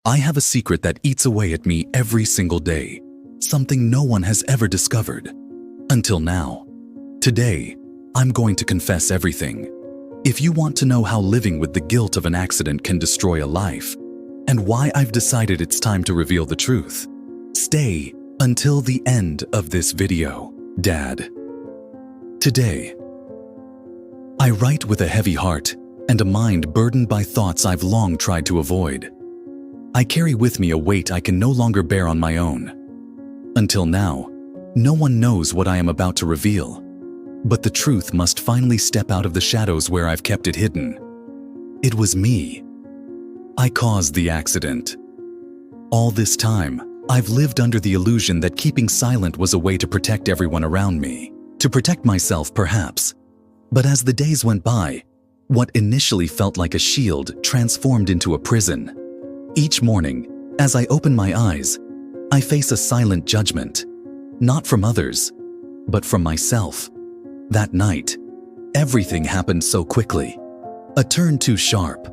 I have a secret that eats away at me every single day, something no one has ever discovered. Until now. Today, I'm going to confess everything. If you want to know how living with the guilt of an accident can destroy a life, and why I've decided it's time to reveal the truth, stay until the end of this video. Dad. Today, I write with a heavy heart and a mind burdened by thoughts I've long tried to avoid. I carry with me a weight I can no longer bear on my own. Until now, no one knows what I am about to reveal, but the truth must finally step out of the shadows where I've kept it hidden. It was me. I caused the accident. All this time, I've lived under the illusion that keeping silent was a way to protect everyone around me, to protect myself perhaps. But as the days went by, what initially felt like a shield transformed into a prison. Each morning, as I open my eyes, I face a silent judgment, not from others, but from myself. That night, everything happened so quickly. A turn too sharp,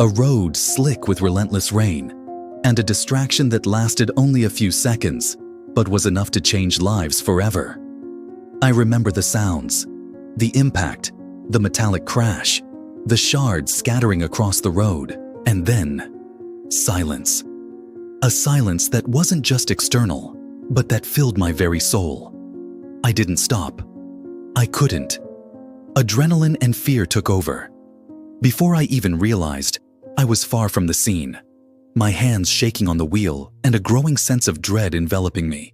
a road slick with relentless rain, and a distraction that lasted only a few seconds, but was enough to change lives forever. I remember the sounds, the impact, the metallic crash, the shards scattering across the road, and then silence. A silence that wasn't just external, but that filled my very soul. I didn't stop. I couldn't. Adrenaline and fear took over. Before I even realized, I was far from the scene, my hands shaking on the wheel and a growing sense of dread enveloping me.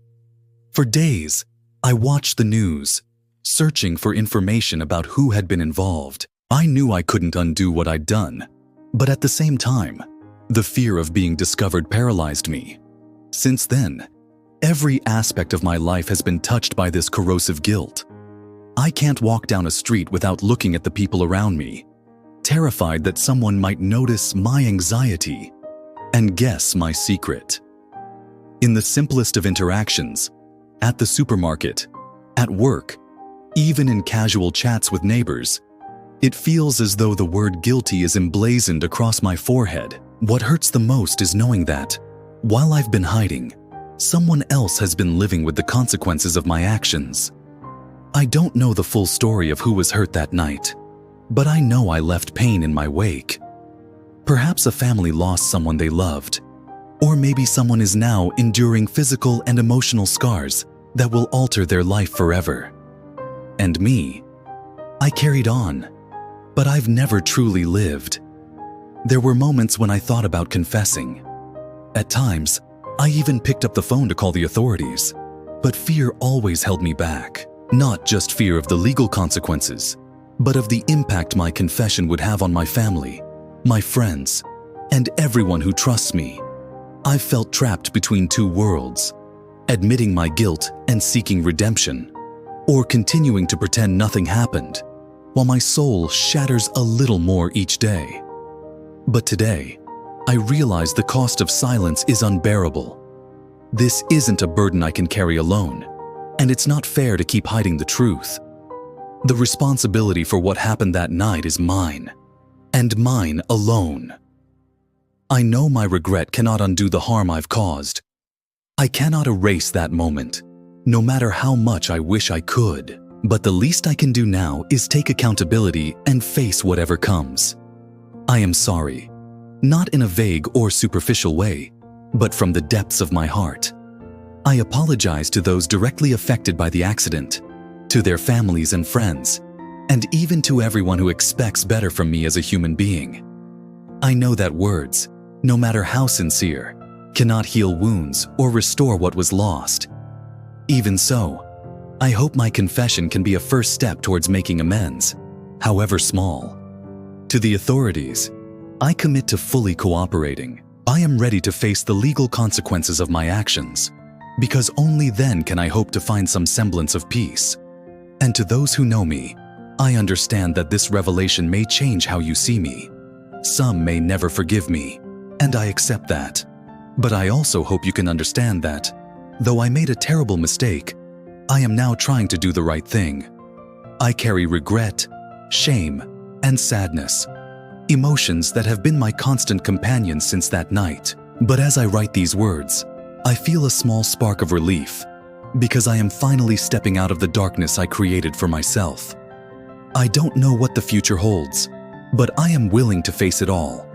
For days, I watched the news, searching for information about who had been involved. I knew I couldn't undo what I'd done, but at the same time, the fear of being discovered paralyzed me. Since then, every aspect of my life has been touched by this corrosive guilt. I can't walk down a street without looking at the people around me, terrified that someone might notice my anxiety and guess my secret. In the simplest of interactions, at the supermarket, at work, even in casual chats with neighbors, it feels as though the word guilty is emblazoned across my forehead. What hurts the most is knowing that, while I've been hiding, someone else has been living with the consequences of my actions. I don't know the full story of who was hurt that night, but I know I left pain in my wake. Perhaps a family lost someone they loved, or maybe someone is now enduring physical and emotional scars that will alter their life forever. And me, I carried on, but I've never truly lived. There were moments when I thought about confessing. At times, I even picked up the phone to call the authorities, but fear always held me back. Not just fear of the legal consequences, but of the impact my confession would have on my family, my friends, and everyone who trusts me. I felt trapped between two worlds, admitting my guilt and seeking redemption, or continuing to pretend nothing happened, while my soul shatters a little more each day. But today, I realize the cost of silence is unbearable. This isn't a burden I can carry alone, and it's not fair to keep hiding the truth. The responsibility for what happened that night is mine, and mine alone. I know my regret cannot undo the harm I've caused. I cannot erase that moment, no matter how much I wish I could. But the least I can do now is take accountability and face whatever comes. I am sorry, not in a vague or superficial way, but from the depths of my heart. I apologize to those directly affected by the accident, to their families and friends, and even to everyone who expects better from me as a human being. I know that words, no matter how sincere, cannot heal wounds or restore what was lost. Even so, I hope my confession can be a first step towards making amends, however small. To the authorities, I commit to fully cooperating. I am ready to face the legal consequences of my actions, because only then can I hope to find some semblance of peace. And to those who know me, I understand that this revelation may change how you see me. Some may never forgive me, and I accept that. But I also hope you can understand that, though I made a terrible mistake, I am now trying to do the right thing. I carry regret, shame, and sadness, emotions that have been my constant companions since that night. But as I write these words, I feel a small spark of relief because I am finally stepping out of the darkness I created for myself. I don't know what the future holds, but I am willing to face it all,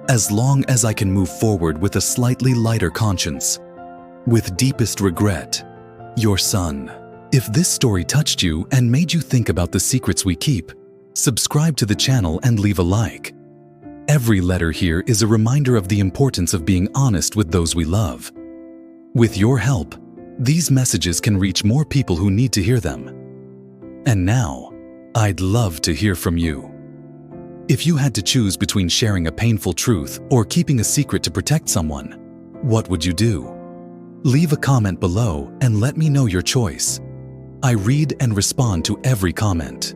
as long as I can move forward with a slightly lighter conscience. With deepest regret, your son. If this story touched you and made you think about the secrets we keep, subscribe to the channel and leave a like. Every letter here is a reminder of the importance of being honest with those we love. With your help, these messages can reach more people who need to hear them. And now, I'd love to hear from you. If you had to choose between sharing a painful truth or keeping a secret to protect someone, what would you do? Leave a comment below and let me know your choice. I read and respond to every comment.